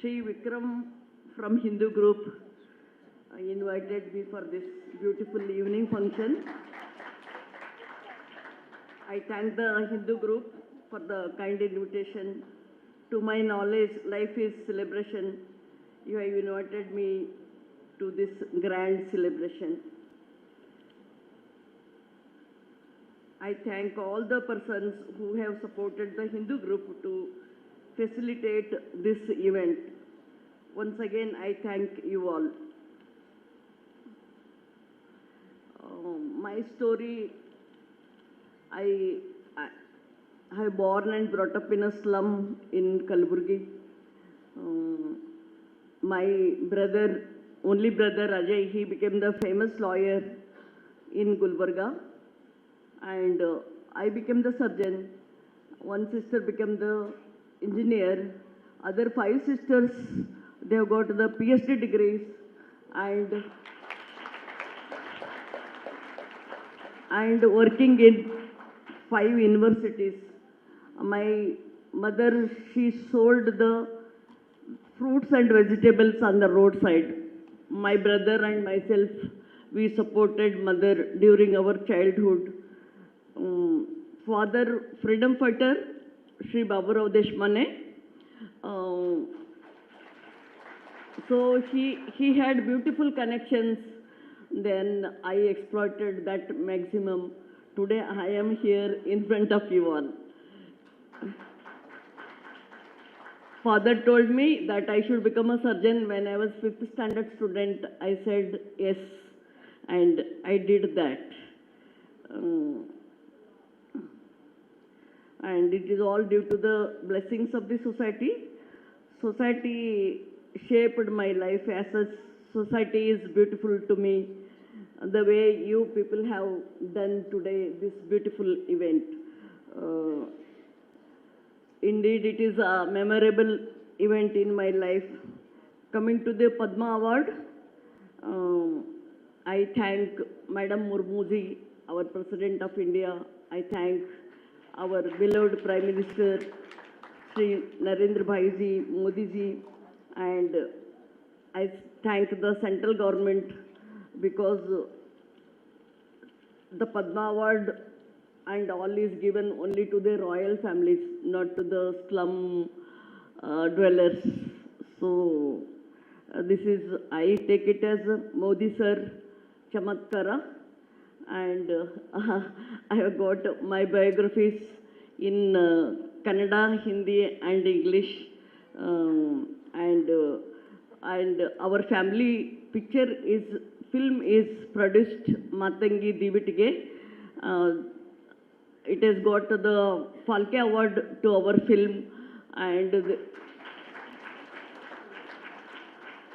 Sri Vikram from Hindu group invited me for this beautiful evening function. I thank the Hindu group for the kind invitation. To my knowledge, life is celebration. You have invited me to this grand celebration. I thank all the persons who have supported the Hindu group to facilitate this event. Once again, I thank you all. My story, I was born and brought up in a slum in Kalaburgi. My brother, only brother Ajay, he became the famous lawyer in Gulbarga. And I became the surgeon. One sister became the engineer. Other 5 sisters, they have got the PhD degrees and working in 5 universities. My mother, she sold the fruits and vegetables on the roadside. My brother and myself, we supported mother during our childhood. Father, freedom fighter, Sri Baburao Deshmane. So he had beautiful connections. Then I exploited that maximum. Today I am here in front of you all. Father told me that I should become a surgeon when I was 5th standard student. I said yes, and I did that. And it is all due to the blessings of the society. Society shaped my life as a society is beautiful to me. The way you people have done today this beautiful event. Indeed, it is a memorable event in my life. Coming to the Padma Award, I thank Madam Murmuji, our President of India. I thank our beloved Prime Minister, Sri Narendra Bhai Ji, Modi Ji, and I thank the central government because the Padma Award and all is given only to the royal families, not to the slum dwellers. So this is, I take it as Modi sir Chamatkara. And I have got my biographies in Kannada, Hindi and English. And our family film is produced Matangi Divitige. It has got the Falke Award to our film, and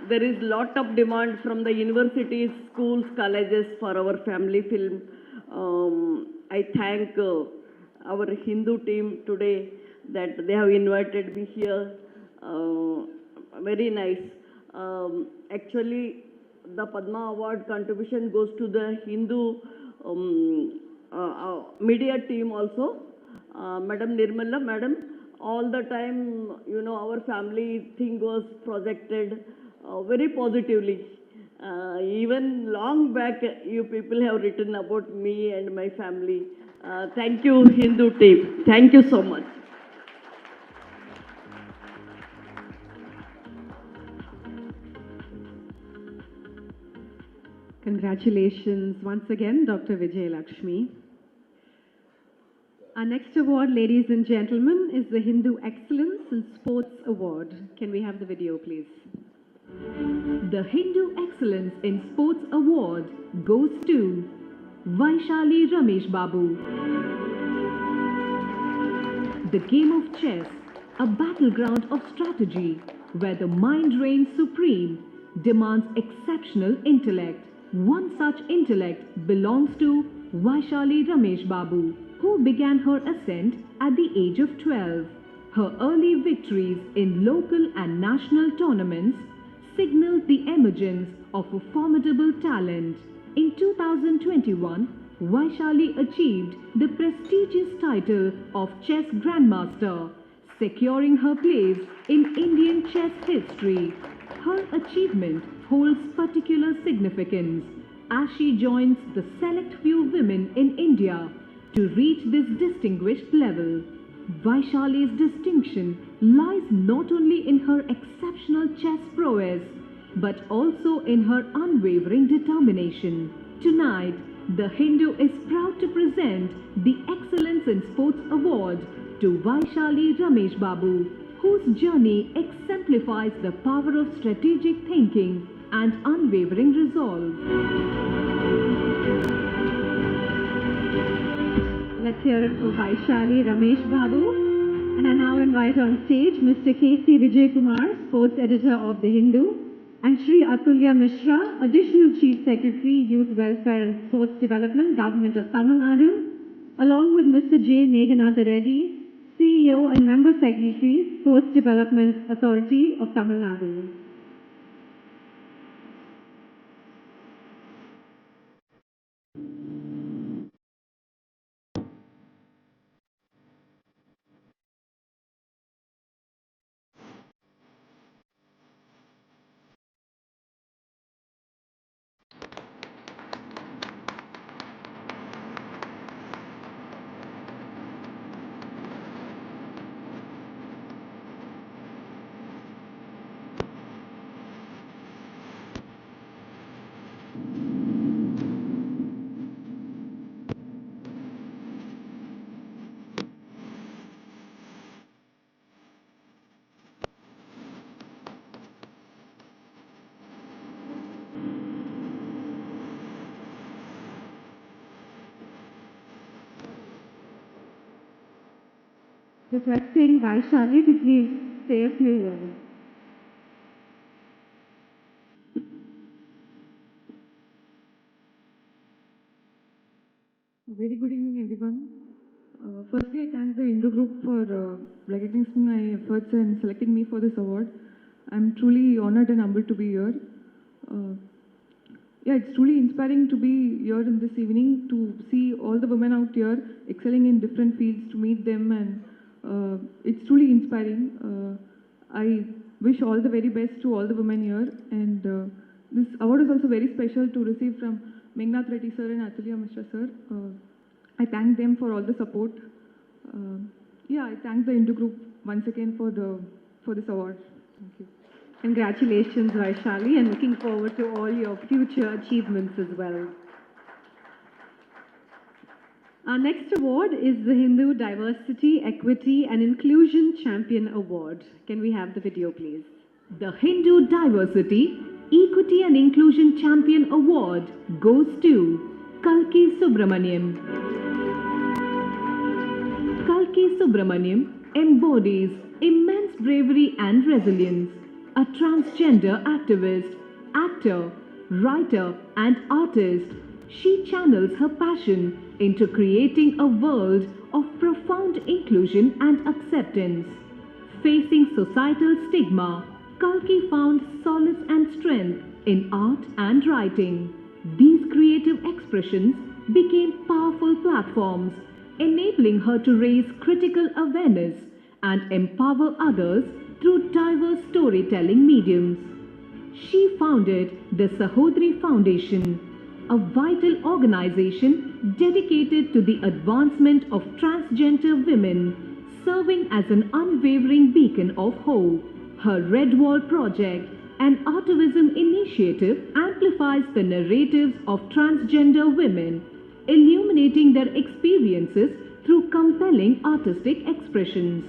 there is lot of demand from the universities, schools, colleges for our family film. I thank our Hindu team today that they have invited me here. Very nice. Actually, the Padma Award contribution goes to the Hindu media team also. Madam Nirmala, madam, all the time, you know, our family thing was projected very positively. Even long back, you people have written about me and my family. Thank you, Hindu team. Thank you so much. Congratulations once again, Dr. Vijay Lakshmi. Our next award, ladies and gentlemen, is the Hindu Excellence in Sports Award. Can we have the video, please? The Hindu Excellence in Sports Award goes to Vaishali Ramesh Babu. The game of chess, a battleground of strategy where the mind reigns supreme, demands exceptional intellect. One such intellect belongs to Vaishali Ramesh Babu, who began her ascent at the age of 12. Her early victories in local and national tournaments signaled the emergence of a formidable talent. In 2021, Vaishali achieved the prestigious title of Chess Grandmaster, securing her place in Indian chess history. Her achievement holds particular significance as she joins the select few women in India to reach this distinguished level. Vaishali's distinction lies not only in her exceptional chess prowess, but also in her unwavering determination. Tonight, The Hindu is proud to present the Excellence in Sports Award to Vaishali Ramesh Babu, whose journey exemplifies the power of strategic thinking and unwavering resolve. Let's hear it for Vaishali Ramesh Babu. And I now invite on stage Mr. K.C. Vijay Kumar, Sports Editor of The Hindu, and Shri Atulya Mishra, Additional Chief Secretary, Youth Welfare and Sports Development, Government of Tamil Nadu, along with Mr. J. Meghanatha Reddy, CEO and Member Secretary, Sports Development Authority of Tamil Nadu. Requesting Vaishali to please say a few words. Very good evening, everyone. Firstly, I thank the Hindu group for recognizing my efforts and selecting me for this award. I'm truly honored and humbled to be here. It's truly inspiring to be here in this evening to see all the women out here excelling in different fields, to meet them, and it's truly inspiring. I wish all the very best to all the women here, and this award is also very special to receive from Meghnad Reddy sir and Atulya Mishra sir. I thank them for all the support. I thank the Hindu group once again for this award. Thank you. Congratulations, Vaishali, and looking forward to all your future achievements as well. Our next award is the Hindu Diversity, Equity and Inclusion Champion Award. Can we have the video, please? The Hindu Diversity, Equity and Inclusion Champion Award goes to Kalki Subramaniam. Kalki Subramaniam embodies immense bravery and resilience. A transgender activist, actor, writer and artist, she channels her passion into creating a world of profound inclusion and acceptance. Facing societal stigma, Kalki found solace and strength in art and writing. These creative expressions became powerful platforms, enabling her to raise critical awareness and empower others through diverse storytelling mediums. She founded the Sahodri Foundation, a vital organization dedicated to the advancement of transgender women, serving as an unwavering beacon of hope. Her Red Wall project, an activism initiative, amplifies the narratives of transgender women, illuminating their experiences through compelling artistic expressions.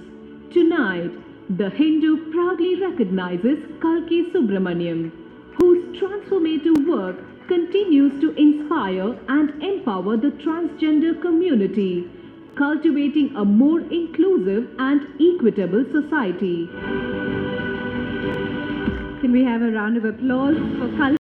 Tonight, The Hindu proudly recognizes Kalki Subramaniam, whose transformative work continues to inspire and empower the transgender community, cultivating a more inclusive and equitable society. Can we have a round of applause for Kalki?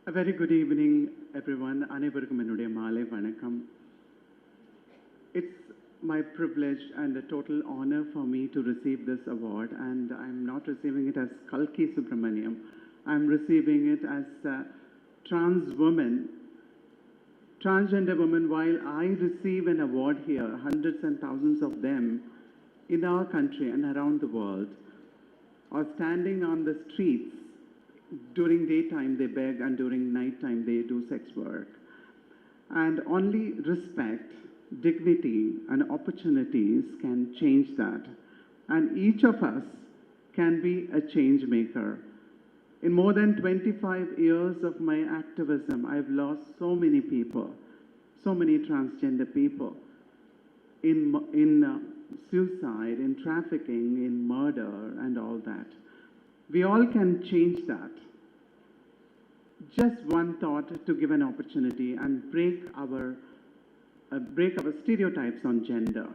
A very good evening, everyone. அனைவருக்கும் என்னுடைய மாலை வணக்கம். It's my privilege and a total honor for me to receive this award, and I'm not receiving it as Kalki Subramaniam. I'm receiving it as a transgender woman. While I receive an award here, hundreds and thousands of them in our country and around the world are standing on the streets. During daytime they beg and during nighttime they do sex work. And only respect, dignity and opportunities can change that. And each of us can be a change maker. In more than 25 years of my activism, I've lost so many people, so many transgender people in suicide, in trafficking, in murder and all that. We all can change that. Just one thought to give an opportunity and break our stereotypes on gender.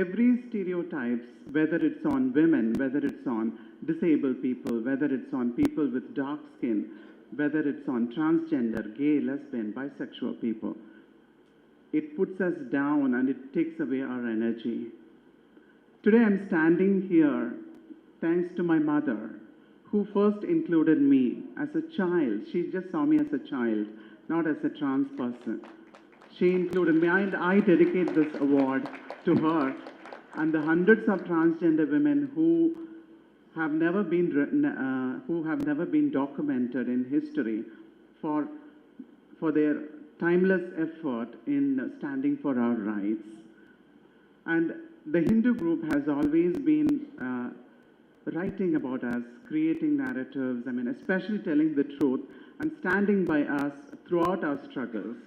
Every stereotypes, whether it's on women, whether it's on disabled people, whether it's on people with dark skin, whether it's on transgender, gay, lesbian, bisexual people, it puts us down and it takes away our energy. Today I'm standing here thanks to my mother, who first included me as a child. She just saw me as a child, not as a trans person. She included me, and I dedicate this award to her and the hundreds of transgender women who have never been documented in history for their timeless effort in standing for our rights. And the Hindu group has always been writing about us, creating narratives, especially telling the truth and standing by us throughout our struggles.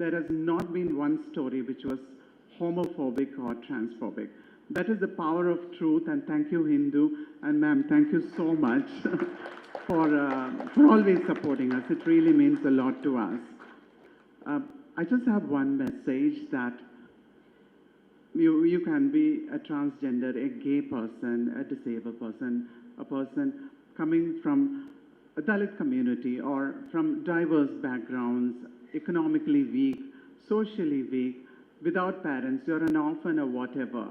There has not been one story which was homophobic or transphobic. That is the power of truth, and thank you, Hindu. And ma'am, thank you so much for always supporting us. It really means a lot to us. I just have one message that you can be a transgender, a gay person, a disabled person, a person coming from a Dalit community or from diverse backgrounds, economically weak, socially weak, without parents, you're an orphan or whatever.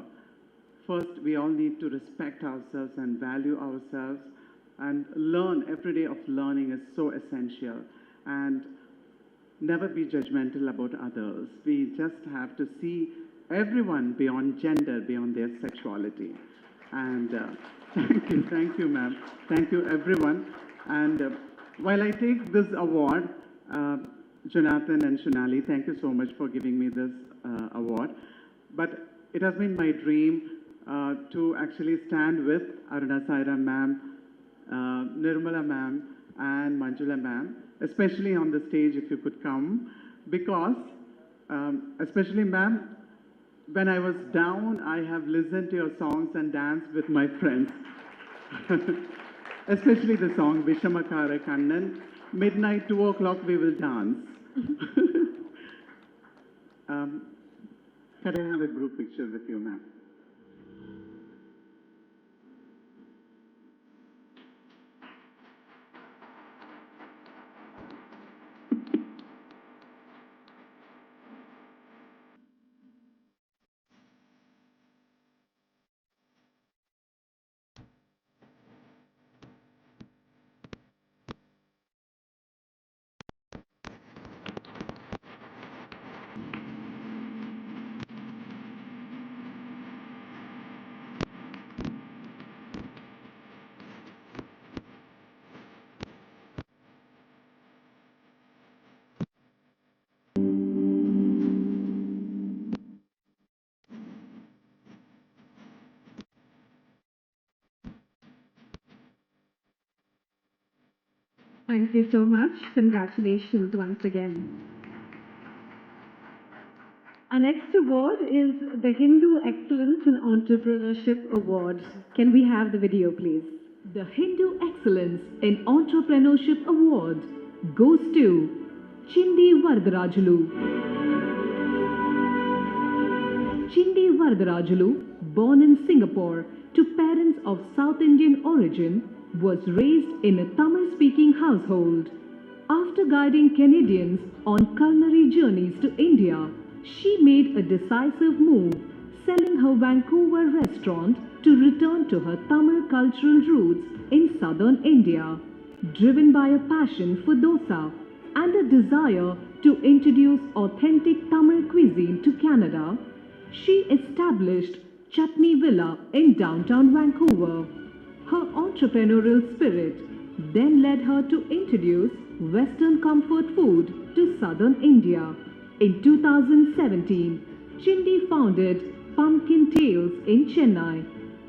First, we all need to respect ourselves and value ourselves and learn. Every day of learning is so essential. And never be judgmental about others. We just have to see everyone beyond gender, beyond their sexuality. And thank you, ma'am. Thank you, everyone. And while I take this award, Jonathan and Shunali, thank you so much for giving me this award. But it has been my dream to actually stand with Aruna Saira ma'am, Nirmala ma'am, and Manjula ma'am, especially on the stage if you could come, because especially ma'am, when I was down, I have listened to your songs and danced with my friends. Especially the song Vishamakara Kannan. Midnight, 2 o'clock, we will dance. Can I have a group picture with you, ma'am? Thank you so much. Congratulations once again. Our next award is the Hindu Excellence in Entrepreneurship Award. Can we have the video, please? The Hindu Excellence in Entrepreneurship Award goes to Chindi Varadarajulu. Chindi Varadarajulu, born in Singapore to parents of South Indian origin, was raised in a Tamil-speaking household. After guiding Canadians on culinary journeys to India, she made a decisive move, selling her Vancouver restaurant to return to her Tamil cultural roots in southern India. Driven by a passion for dosa and a desire to introduce authentic Tamil cuisine to Canada, she established Chutney Villa in downtown Vancouver. Her entrepreneurial spirit then led her to introduce Western comfort food to southern India. In 2017, Chindi founded Pumpkin Tales in Chennai,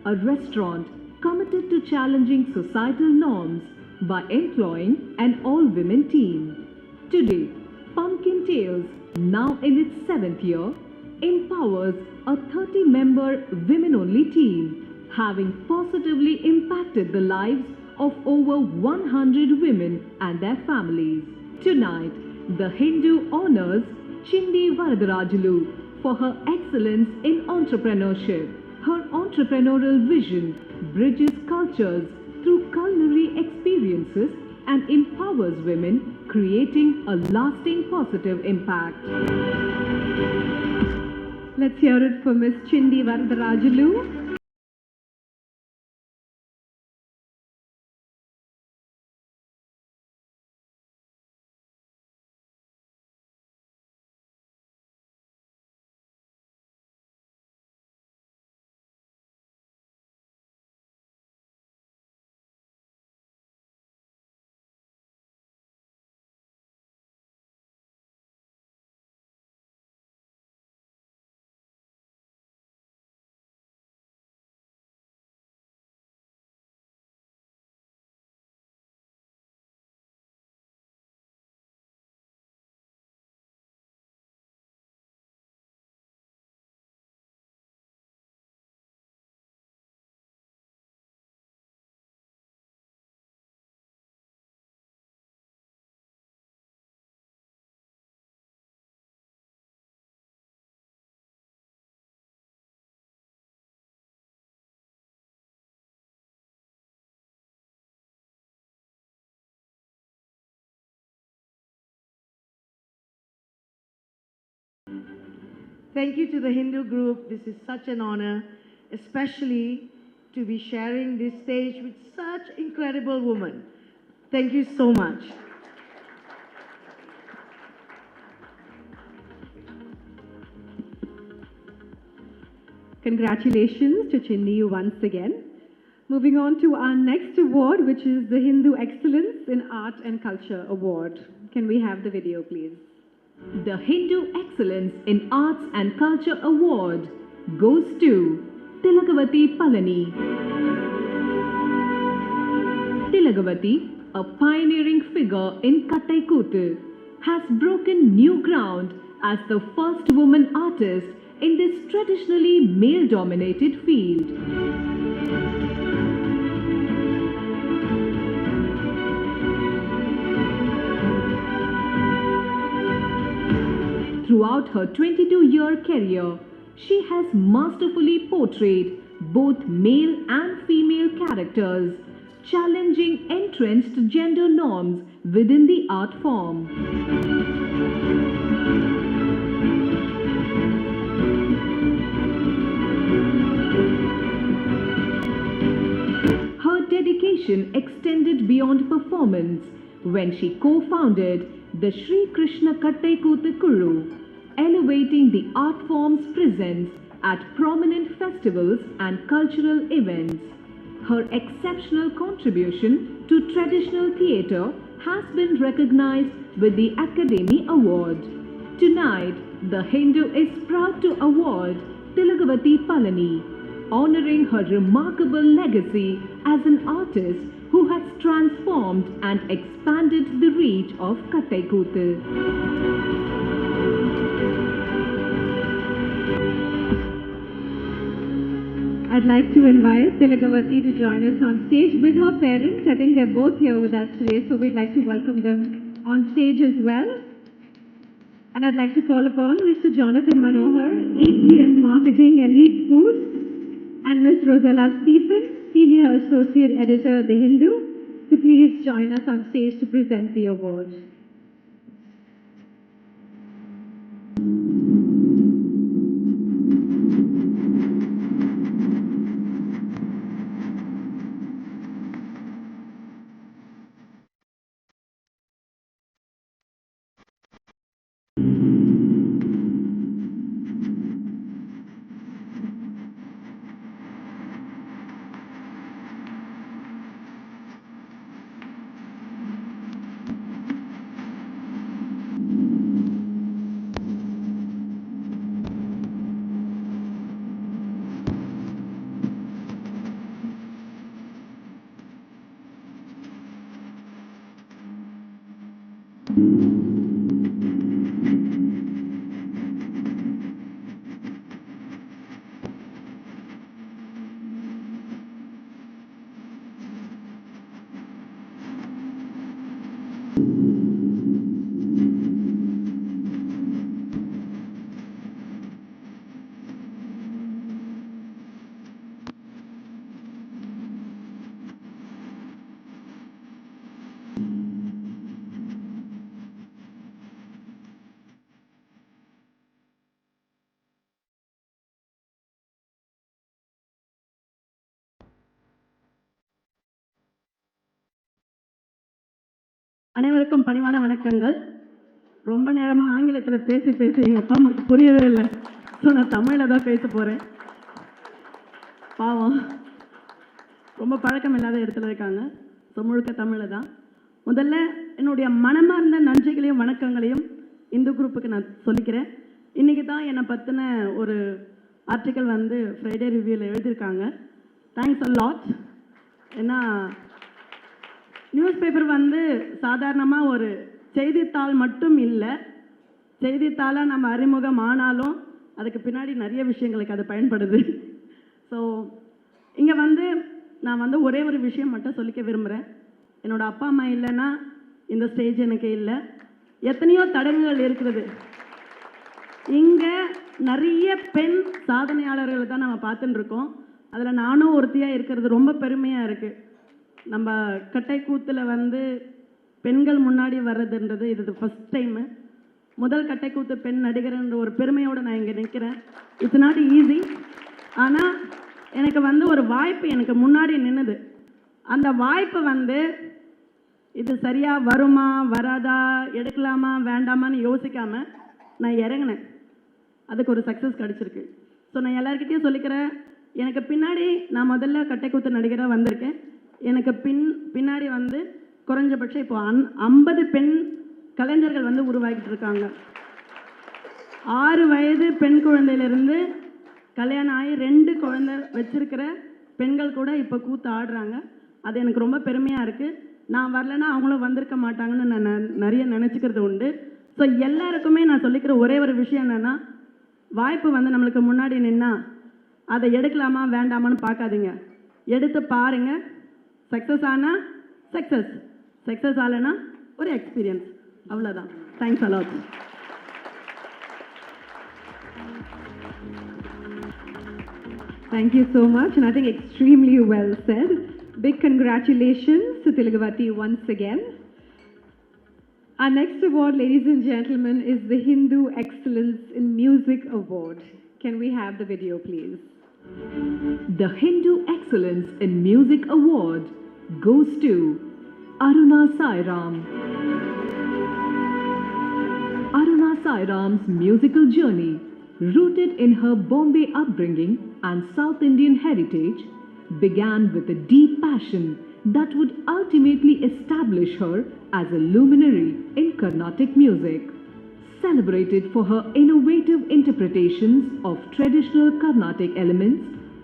a restaurant committed to challenging societal norms by employing an all-women team. Today, Pumpkin Tales, now in its 7th year, empowers a 30-member women-only team, having positively impacted the lives of over 100 women and their families. Tonight, the Hindu honors Chindi Varadarajulu for her excellence in entrepreneurship. Her entrepreneurial vision bridges cultures through culinary experiences and empowers women, creating a lasting positive impact. Let's hear it for Miss Chindi Varadarajulu. Thank you to the Hindu group. This is such an honor, especially to be sharing this stage with such incredible women. Thank you so much. Congratulations to Chindi once again. Moving on to our next award, which is the Hindu Excellence in Art and Culture Award. Can we have the video, please? The Hindu Excellence in Arts and Culture Award goes to Tilagavati Palani. Tilagavati, a pioneering figure in Kattaikootu, has broken new ground as the first woman artist in this traditionally male-dominated field. Throughout her 22-year career, she has masterfully portrayed both male and female characters, challenging entrenched gender norms within the art form. Her dedication extended beyond performance when she co-founded the Sri Krishna Kattaikootu Kulu, elevating the art form's presence at prominent festivals and cultural events. Her exceptional contribution to traditional theatre has been recognized with the Academy Award. Tonight, the Hindu is proud to award Tilagavati Palani, honoring her remarkable legacy as an artist who has transformed and expanded the reach of Kattaikootu. I'd like to invite Tilagavati to join us on stage with her parents. I think they're both here with us today, so we'd like to welcome them on stage as well. And I'd like to call upon Mr. Jonathan Manohar, APM Marketing and Lead Foods, and Ms. Rosella Stephen, Senior Associate Editor, The Hindu, to please join us on stage to present the award. அனைவருக்கும் பணிவான வணக்கங்கள். ரொம்ப நேரமாக ஆங்கிலத்தில் பேசி எங்கள் அப்பா அம்மாவுக்கு புரியவே இல்லை. ஸோ நான் தமிழில் தான் பேச போகிறேன். பாவம் ரொம்ப பழக்கம் இல்லாத இடத்துல இருக்காங்க. ஸோ முழுக்க தமிழில் தான். முதல்ல என்னுடைய மனமார்ந்த நன்றிகளையும் வணக்கங்களையும் இந்து குரூப்புக்கு நான் சொல்லிக்கிறேன். இன்றைக்கி தான் என்னை பற்றின ஒரு ஆர்டிக்கல் வந்து ஃப்ரைடே ரிவ்யூவில் எழுதியிருக்காங்க. Thanks a lot. ஏன்னா நியூஸ் பேப்பர் வந்து சாதாரணமாக ஒரு செய்தித்தாள் மட்டும் இல்லை, செய்தித்தாளாக நம்ம அறிமுகம் ஆனாலும் அதுக்கு பின்னாடி நிறைய விஷயங்களுக்கு அது பயன்படுது. ஸோ இங்கே வந்து நான் வந்து ஒரே ஒரு விஷயம் மட்டும் சொல்லிக்க விரும்புகிறேன். என்னோடய அப்பா அம்மா இல்லைன்னா இந்த ஸ்டேஜ் எனக்கு இல்லை. எத்தனையோ தடங்கள் இருக்கிறது. இங்கே நிறைய பெண் சாதனையாளர்களை தான் நம்ம பார்த்துட்டு இருக்கோம். அதில் நானும் ஒருத்தியாக இருக்கிறது ரொம்ப பெருமையாக இருக்குது. நம்ம கட்டை கூத்தில் வந்து பெண்கள் முன்னாடி வர்றதுன்றது இது ஃபஸ்ட் டைமு. முதல் கட்டை கூத்து பெண் நடிகர்ன்ற ஒரு பெருமையோடு நான் இங்கே நிற்கிறேன். It's not easy. ஆனால் எனக்கு வந்து ஒரு வாய்ப்பு எனக்கு முன்னாடி நின்றுது. அந்த வாய்ப்பை வந்து இது சரியாக வருமா வராதா, எடுக்கலாமா வேண்டாமான்னு யோசிக்காமல் நான் இறங்கினேன். அதுக்கு ஒரு சக்ஸஸ் கிடச்சிருக்கு. ஸோ நான் எல்லாருக்கிட்டையும் சொல்லிக்கிறேன், எனக்கு பின்னாடி நான் முதல்ல கட்டை கூத்து நடிகராக வந்திருக்கேன். எனக்கு பின்னாடி வந்து குறைஞ்சபட்சம் இப்போ 50 பெண் கலைஞர்கள் வந்து உருவாக்கிட்டு இருக்காங்க. 6 வயது பெண் குழந்தையிலிருந்து கல்யாணம் ஆகி 2 குழந்தை வச்சிருக்கிற பெண்கள் கூட இப்போ கூத்து ஆடுறாங்க. அது எனக்கு ரொம்ப பெருமையாக இருக்குது. நான் வரலைன்னா அவங்களும் வந்திருக்க மாட்டாங்கன்னு நான் நிறைய நினச்சிக்கிறது உண்டு. ஸோ எல்லாருக்குமே நான் சொல்லிக்கிற ஒரே ஒரு விஷயம் என்னென்னா, வாய்ப்பு வந்து நம்மளுக்கு முன்னாடி நின்னா அதை எடுக்கலாமா வேண்டாமான்னு பார்க்காதீங்க, எடுத்து பாருங்கள். சக்ஸஸ் ஆனால் சக்ஸஸ் ஆகலைன்னா ஒரு எக்ஸ்பீரியன்ஸ், அவ்வளோதான். Thanks a lot. Thank you so much, and I think extremely well said. Big congratulations to Tilagavati once again. Our next award, ladies and gentlemen, is the Hindu Excellence in Music Award. Can we have the video, please? The Hindu Excellence in Music Award goes to Aruna Sairam. Aruna Sairam's musical journey, rooted in her Bombay upbringing and South Indian heritage, began with a deep passion that would ultimately establish her as a luminary in Carnatic music. Celebrated for her innovative interpretations of traditional Carnatic elements,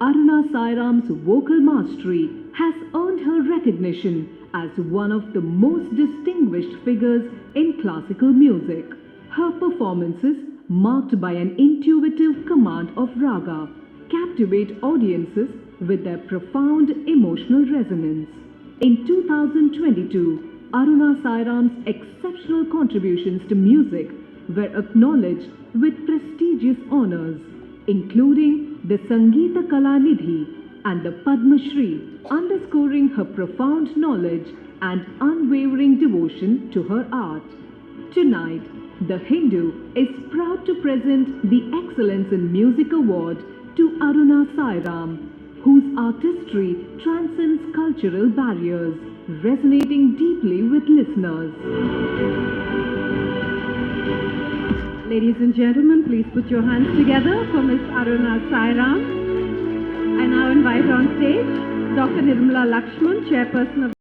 Aruna Sairam's vocal mastery has earned her recognition as one of the most distinguished figures in classical music. Her performances, marked by an intuitive command of raga, captivate audiences with their profound emotional resonance. In 2022, Aruna Sairam's exceptional contributions to music were acknowledged with prestigious honors, including the Sangeeta Kala Nidhi and the Padma Shri, underscoring her profound knowledge and unwavering devotion to her art. Tonight, The Hindu is proud to present the Excellence in Music Award to Aruna Sairam, whose artistry transcends cultural barriers, resonating deeply with listeners. Ladies and gentlemen, please put your hands together for Miss Aruna Sairam. I now invite on stage Dr. Vijay Lakshmi, Chairperson of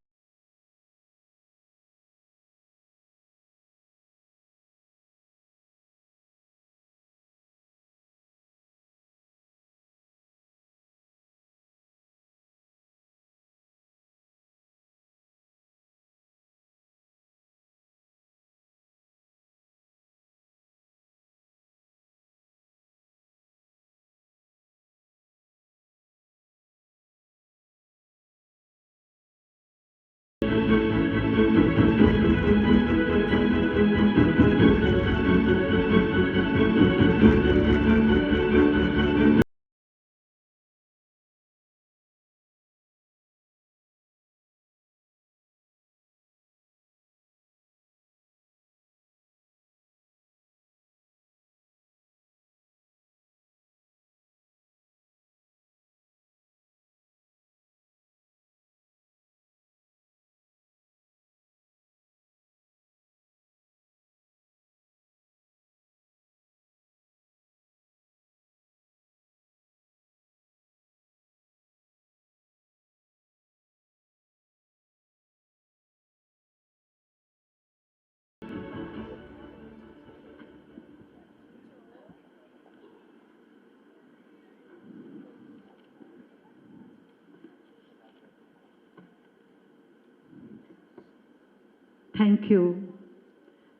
Thank you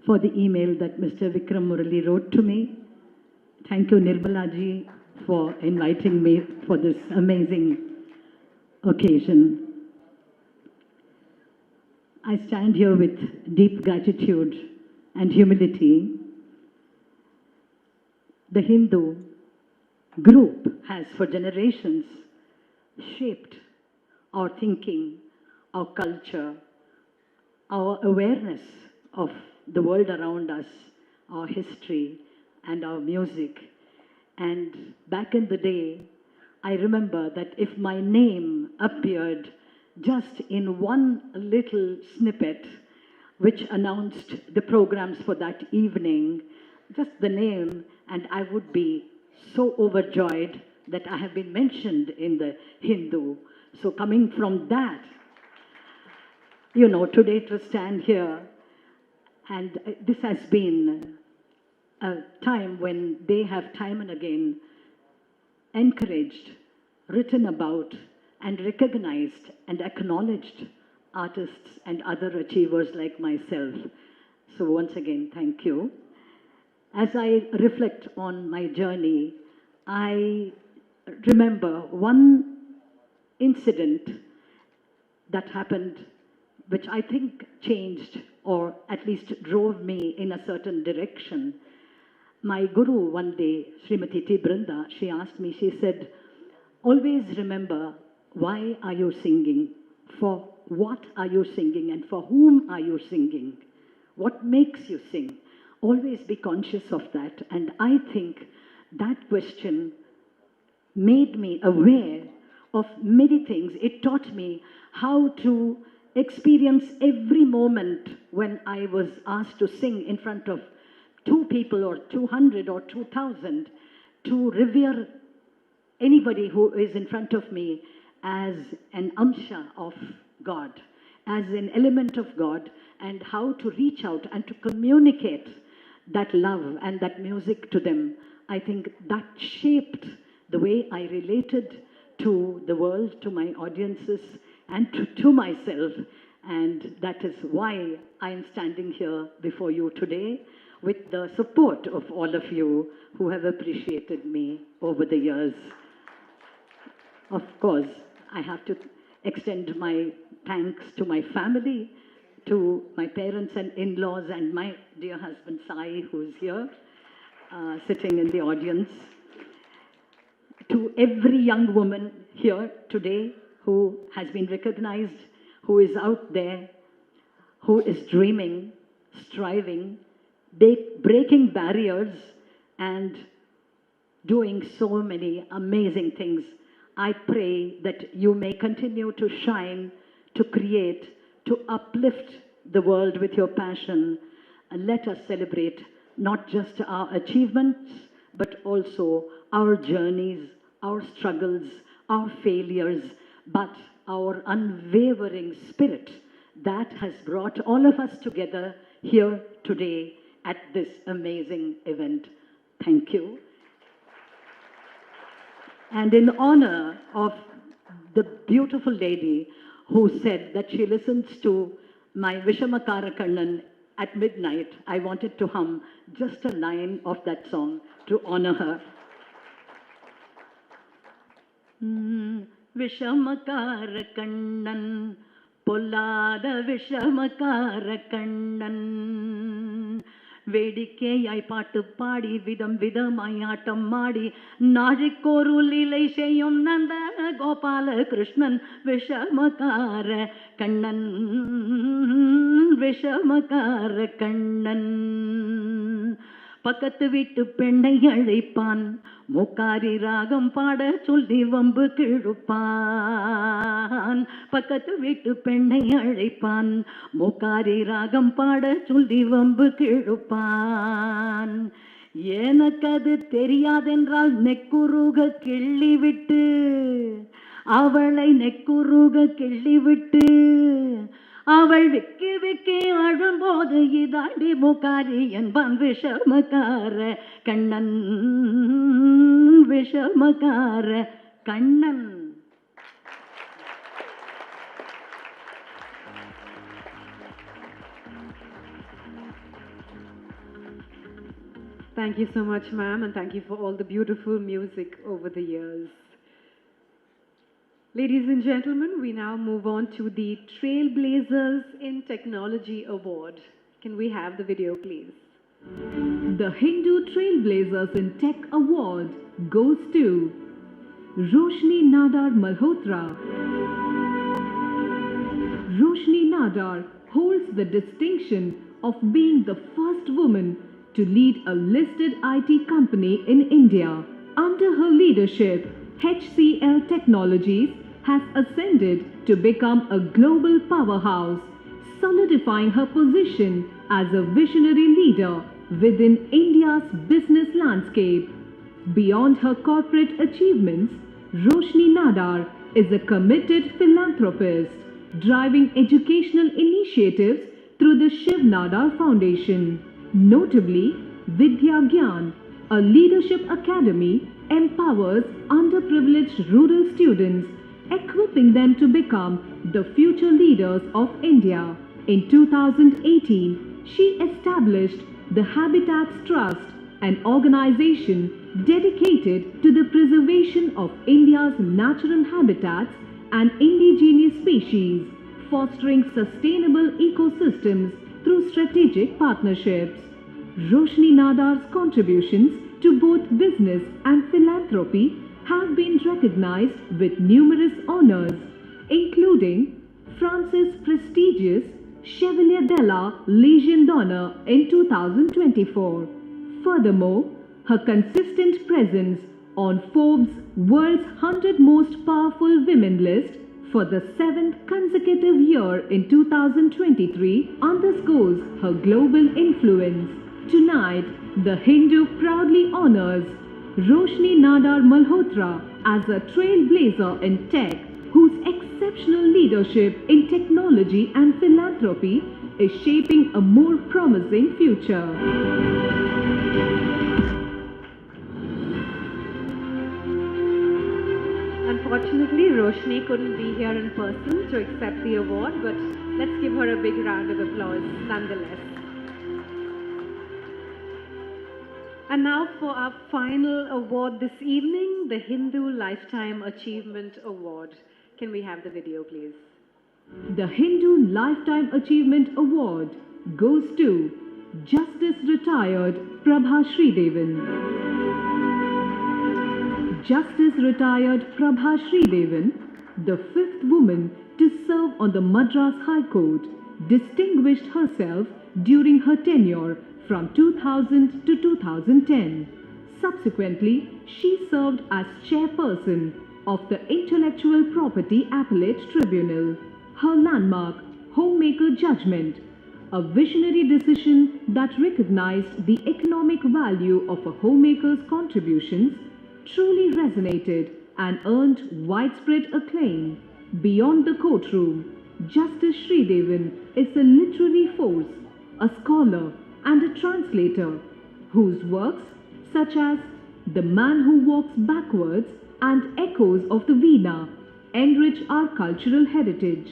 for the email that Mr. Vikram Murali wrote to me. Thank you, Nirmala ji, for inviting me for this amazing occasion. I stand here with deep gratitude and humility. The Hindu group has for generations shaped our thinking, our culture, our awareness of the world around us, our history and our music. And back in the day, I remember that if my name appeared just in one little snippet which announced the programs for that evening, just the name, and I would be so overjoyed that I have been mentioned in the Hindu. So coming from that, you know, today to stand here, and this has been a time when they have time and again encouraged, written about, and recognized and acknowledged artists and other achievers like myself. So once again, thank you. As I reflect on my journey, I remember one incident that happened which I think changed or at least drove me in a certain direction. My guru one day, Srimati T. Brinda, she asked me, she said, always remember, why are you singing? For what are you singing and for whom are you singing? What makes you sing? Always be conscious of that. And I think that question made me aware of many things. It taught me how to experience every moment when I was asked to sing in front of 2 people or 200 or 2,000, to revere anybody who is in front of me as an amsha of God, as an element of God, and how to reach out and to communicate that love and that music to them. I think that shaped the way I related to the world, to my audiences, and to myself. And that is why I'm standing here before you today with the support of all of you who have appreciated me over the years. Of course, I have to extend my thanks to my family, to my parents and in-laws, and my dear husband Sai, who is here, sitting in the audience. To every young woman here today who has been recognized, who is out there who is dreaming, striving, breaking barriers, and doing so many amazing things. I pray that you may continue to shine, to create, to uplift the world with your passion. And let us celebrate not just our achievements, but also our journeys, our struggles, our failures, but our unwavering spirit that has brought all of us together here today at this amazing event. Thank you. And in honor of the beautiful lady who said that she listens to my Vishamakara Kannan at midnight, I wanted to hum just a line of that song to honor her. Vishamakara Kannan, Pollada Vishamakara Kannan. வேடிக்கையாய் பாட்டு பாடி விதம் விதமாய் ஆட்டம் ஆடி நாழிக்கொரு லீலை செய்யும் நந்த கோபால கிருஷ்ணன் விஷமகார கண்ணன் விஷமகார கண்ணன் பக்கத்து வீட்டு பெண்ணை அழைப்பான் மூக்காரி ராகம் பாட சொல்லி வம்பு கிழுப்பான் பக்கத்து வீட்டு பெண்ணை அழைப்பான் மூக்காரி ராகம் பாட சொல்லி வம்பு கிழுப்பான் எனக்கு அது தெரியாதென்றால் நெக்குருக கிள்ளிவிட்டு அவளை நெக்குருக கிள்ளிவிட்டு அவள் விக்கி விக்கி அழும்போது இதாண்டி முக்காரி என்பான் விஷமகார Kannan விஷமகார Kannan. Thank you so much, ma'am, and thank you for all the beautiful music over the years. Ladies and gentlemen, we now move on to the Trailblazers in Technology Award. Can we have the video, please? The Hindu Trailblazers in Tech Award goes to Roshni Nadar Malhotra. Roshni Nadar holds the distinction of being the first woman to lead a listed IT company in India. Under her leadership, HCL Technologies has ascended to become a global powerhouse, solidifying her position as a visionary leader within India's business landscape. Beyond her corporate achievements, Roshni Nadar is a committed philanthropist, driving educational initiatives through the Shiv Nadar Foundation. Notably, Vidya Gyan, a leadership academy, empowers underprivileged rural students, equipping them to become the future leaders of India. In 2018, she established the Habitats Trust, an organization dedicated to the preservation of India's natural habitats and indigenous species, fostering sustainable ecosystems through strategic partnerships. Roshni Nadar's contributions to both business and philanthropy have been recognized with numerous honors, including France's prestigious Chevalier de la Légion d'Honneur in 2024. Furthermore, her consistent presence on Forbes' World's 100 Most Powerful Women list for the 7th consecutive year in 2023 underscores her global influence. Tonight, The Hindu proudly honors Roshni Nadar Malhotra as a trailblazer in tech, whose exceptional leadership in technology and philanthropy is shaping a more promising future. Unfortunately, Roshni couldn't be here in person to accept the award, but let's give her a big round of applause nonetheless. And now for our final award this evening, the Hindu Lifetime Achievement Award. Can we have the video, please? The Hindu Lifetime Achievement Award goes to Justice Retired Prabha Sridevan. Justice Retired Prabha Sridevan, the 5th woman to serve on the Madras High Court, distinguished herself during her tenure from 2000 to 2010. Subsequently, she served as chairperson of the Intellectual Property Appellate Tribunal. Her landmark, Homemaker Judgment, a visionary decision that recognized the economic value of a homemaker's contributions, truly resonated and earned widespread acclaim. Beyond the courtroom, Justice Sridevan is a literary force, a scholar and a translator, whose works such as The Man Who Walks Backwards and Echoes of the Veena enrich our cultural heritage.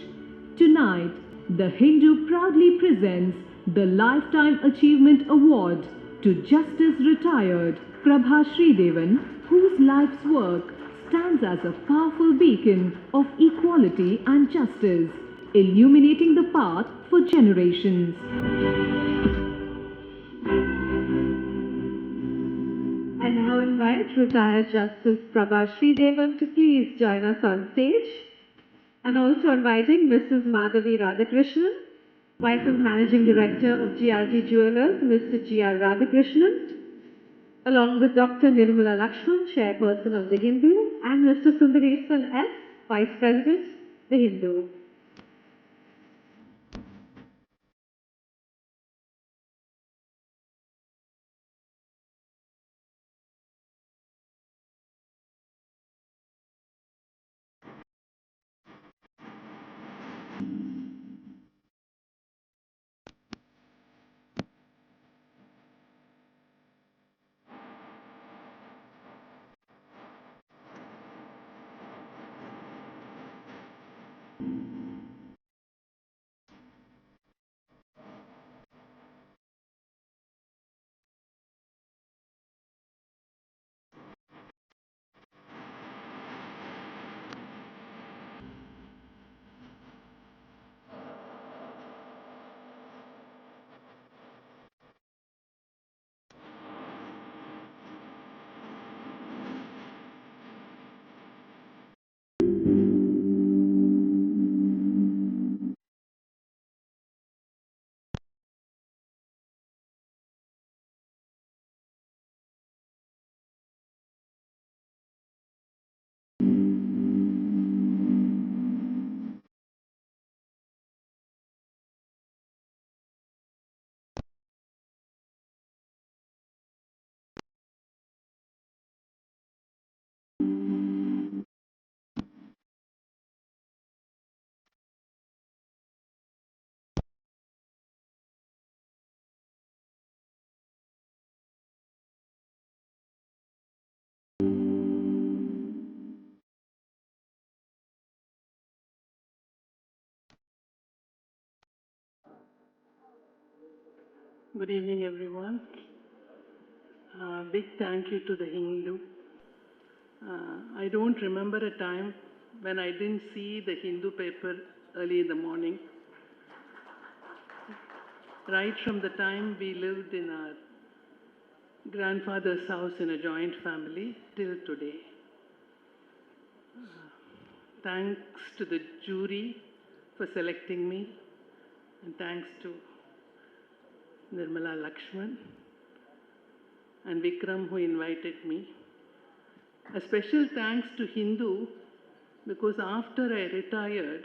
Tonight, The Hindu proudly presents the Lifetime Achievement Award to Justice Retired Prabha Sridevan, whose life's work stands as a powerful beacon of equality and justice, illuminating the path for generations. I now invite retired Justice Prabha Sridevan to please join us on stage, and also inviting Mrs. Madhavi Radhakrishnan, wife of Managing Director of GRT Jewelers, Mr. G.R. Radhakrishnan, along with Dr. Nirmala Lakshmi, Chairperson of the Hindu, and Mr. Sundaresan S., Vice President, the Hindu. Good evening, everyone. Big thank you to the Hindu. I don't remember a time when I didn't see the Hindu paper early in the morning. Right from the time we lived in our grandfather's house in a joint family till today. Thanks to the jury for selecting me, and thanks to Nirmala Lakshman and Vikram who invited me. A special thanks to Hindu because after I retired,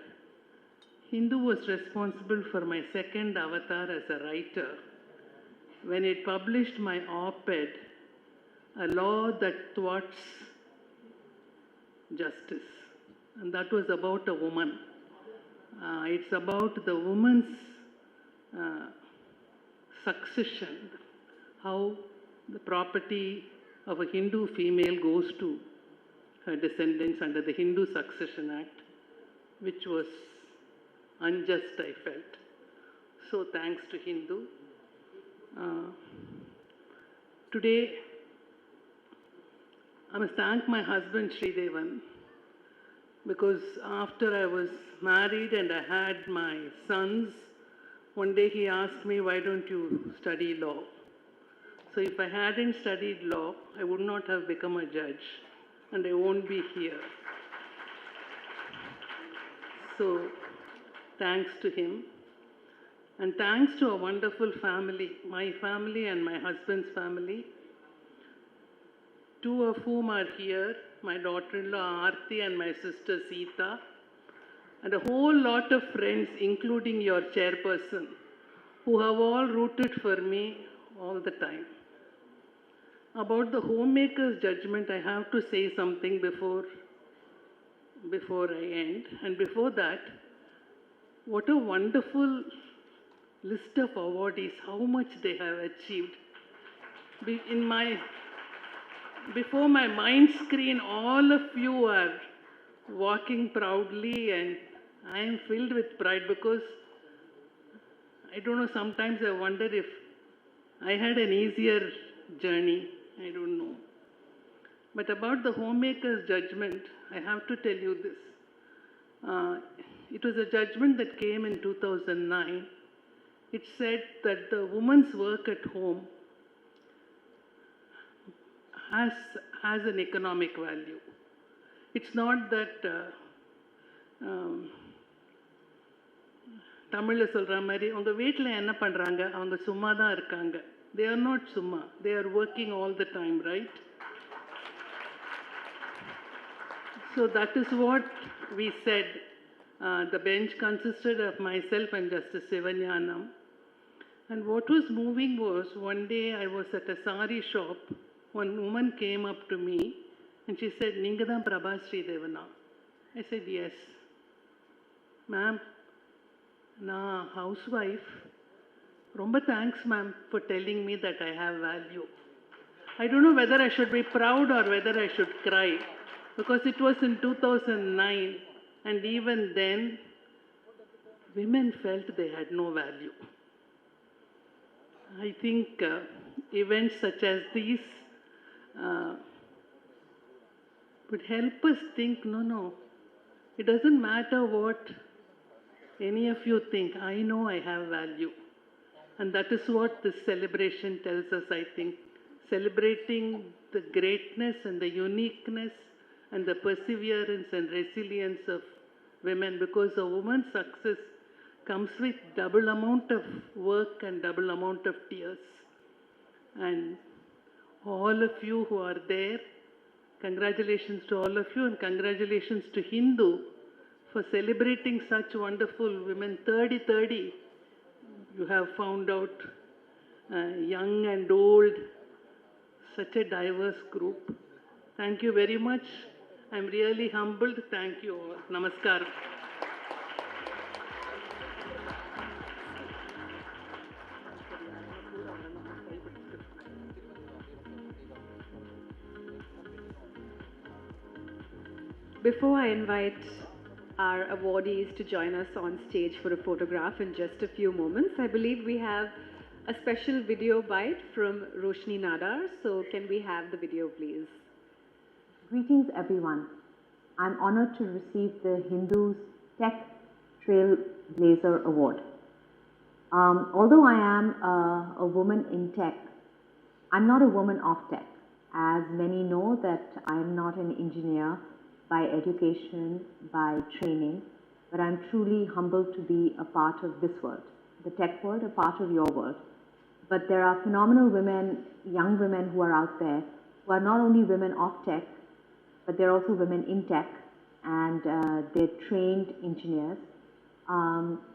Hindu was responsible for my second avatar as a writer when it published my op-ed, A Law That Thwarts Justice. And that was about a woman. It's about the woman's succession, how the property of a Hindu female goes to her descendants under the Hindu Succession Act, which was unjust, I felt. So thanks to Hindu. Today, I must thank my husband Sridevan because after I was married and I had my sons, one day he asked me, why don't you study law? So if I hadn't studied law, I would not have become a judge and I won't be here. So thanks to him. And thanks to a wonderful family, my family and my husband's family, two of whom are here, my daughter-in-law Aarti and my sister Sita, and a whole lot of friends, including your chairperson, who have all rooted for me all the time. About the homemaker's judgment, I have to say something before I end. And before that, what a wonderful list of awardees, how much they have achieved. Before my mind screen, all of you are walking proudly, and I am filled with pride because I don't know, sometimes I wonder if I had an easier journey. I don't know. But about the homemaker's judgment, I have to tell you this. It was a judgment that came in 2009. It said that the woman's work at home has an economic value. It's not that தமிழ்ல சொல்ற மாதிரி உங்க வீட்ல என்ன பண்றாங்க அவங்க சும்மா தான் இருக்காங்க. They are not summa. They are working all the time, right? So that is what we said. The bench consisted of myself and Justice Sivanyanam. And what was moving was, one day I was at a sari shop. One woman came up to me and she said, "Ninga dhaan Prabha Sridevana." I said, "Yes." "Ma'am, na housewife. Romba thanks, ma'am, for telling me that I have value." I don't know whether I should be proud or whether I should cry, because it was in 2009, and even then, women felt they had no value. I think events such as these would help us think, no, it doesn't matter what any of you think. I know I have value. And that is what this celebration tells us, I think. Celebrating the greatness and the uniqueness and the perseverance and resilience of women, because a woman's success comes with double amount of work and double amount of tears. And all of you who are there, congratulations to all of you, and congratulations to Hindu for celebrating such wonderful women. 30-30, you have found out, young and old, such a diverse group. Thank you very much. I'm really humbled. Thank you all. Namaskaram. Before I invite our awardees to join us on stage for a photograph in just a few moments, I believe we have a special video bite from Roshni Nadar. So can we have the video, please? Greetings, everyone. I'm honored to receive the Hindu's Tech Trailblazer Award. Although I am a woman in tech, I'm not a woman of tech. As many know that I am not an engineer by education, by training, but I'm truly humbled to be a part of this world, the tech world, a part of your world. But there are phenomenal women, young women who are out there, who are not only women of tech, but they're also women in tech, and they're trained engineers.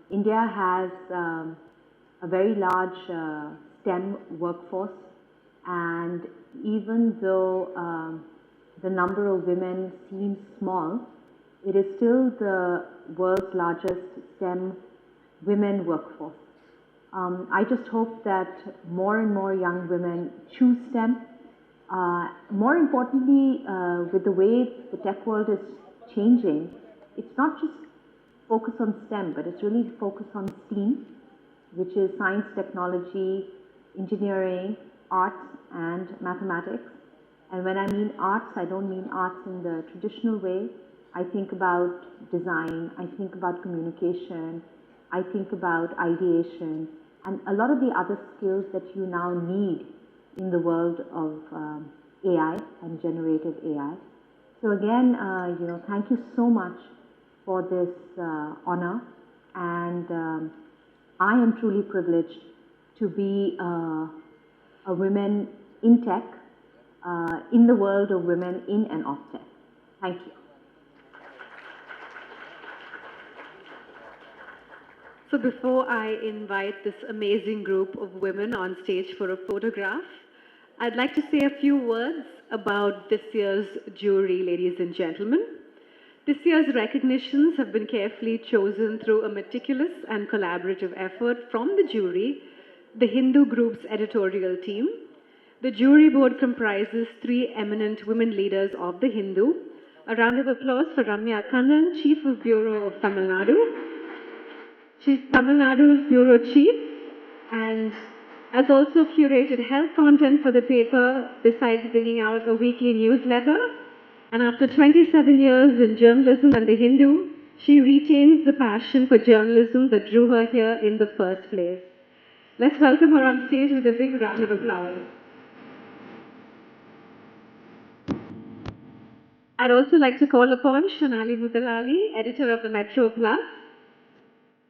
India has a very large STEM workforce, and even though the number of women seems small, it is still the world's largest STEM women workforce. I just hope that more and more young women choose STEM. More importantly, with the way the tech world is changing, it's not just focused on STEM, but it's really focused on STEAM, which is science, technology, engineering, arts, and mathematics. And when I mean arts, I don't mean arts in the traditional way. I think about design, I think about communication, I think about ideation, and a lot of the other skills that you now need in the world of AI and generative AI. So again, thank you so much for this honor, and I am truly privileged to be a woman in tech, in the world of women in and of tech. Thank you. So before I invite this amazing group of women on stage for a photograph, I'd like to say a few words about this year's jury, ladies and gentlemen. This year's recognitions have been carefully chosen through a meticulous and collaborative effort from the jury, the Hindu group's editorial team. The jury board comprises 3 eminent women leaders of the Hindu. A round of applause for Ramya Kannan, Chief of Bureau of Tamil Nadu. She's Tamil Nadu's Bureau Chief and has also curated health content for the paper besides bringing out a weekly newsletter. And after 27 years in journalism and the Hindu, she retains the passion for journalism that drew her here in the first place. Let's welcome her on stage with a big round of applause. I'd also like to call upon Shonali Mudalali, editor of the Metro Plus,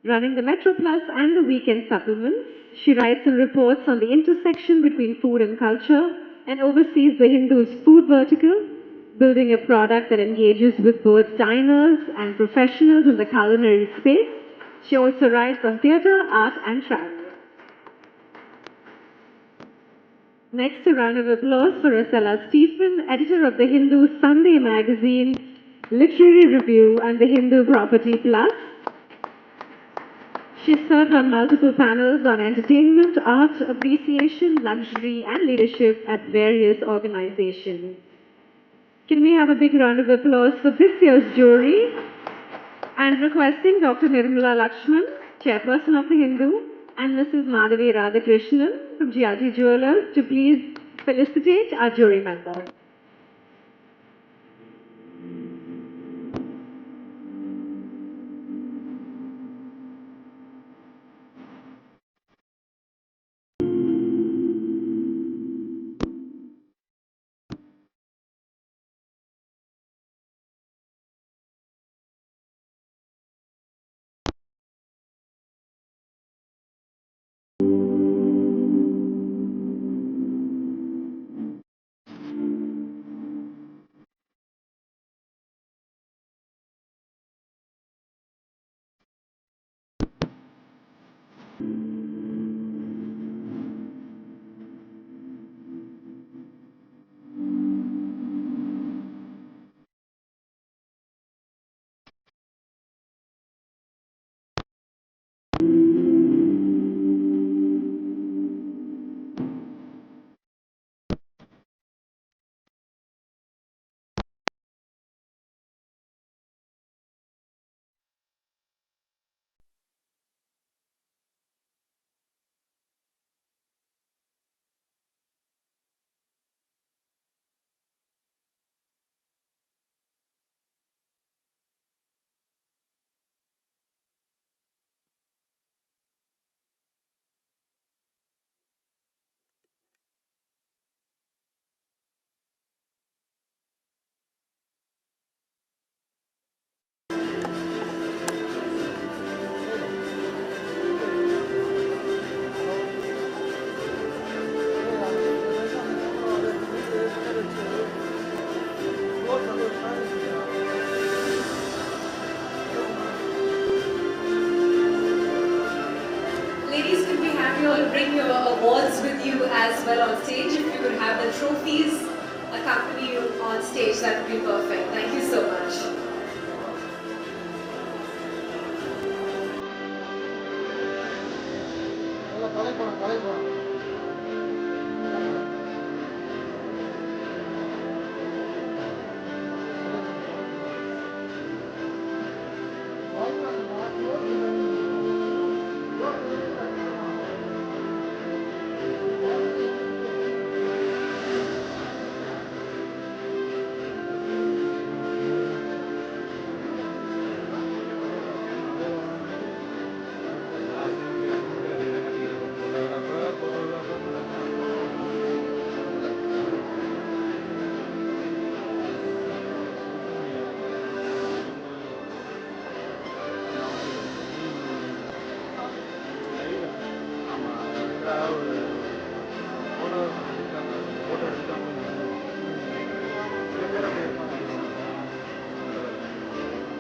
running the Metro Plus and the Weekend Supplements. She writes and reports on the intersection between food and culture and oversees the Hindu's food vertical, building a product that engages with both diners and professionals in the culinary space. She also writes on theatre, art and travel. Next, a round of applause for Rosella Stephen, editor of the Hindu Sunday magazine, Literary Review and the Hindu Property Plus. She served on multiple panels on entertainment, art, appreciation, luxury and leadership at various organizations. Can we have a big round of applause for this year's jury? And requesting Dr. Nirmala Lakshman, chairperson of the Hindu, and Mrs. Madhavi Radhakrishnan from GRT Jewelers to please felicitate our jury members. Bring your awards with you as well on stage. If you could have the trophies accompany you on stage, that would be perfect. Thank you so much.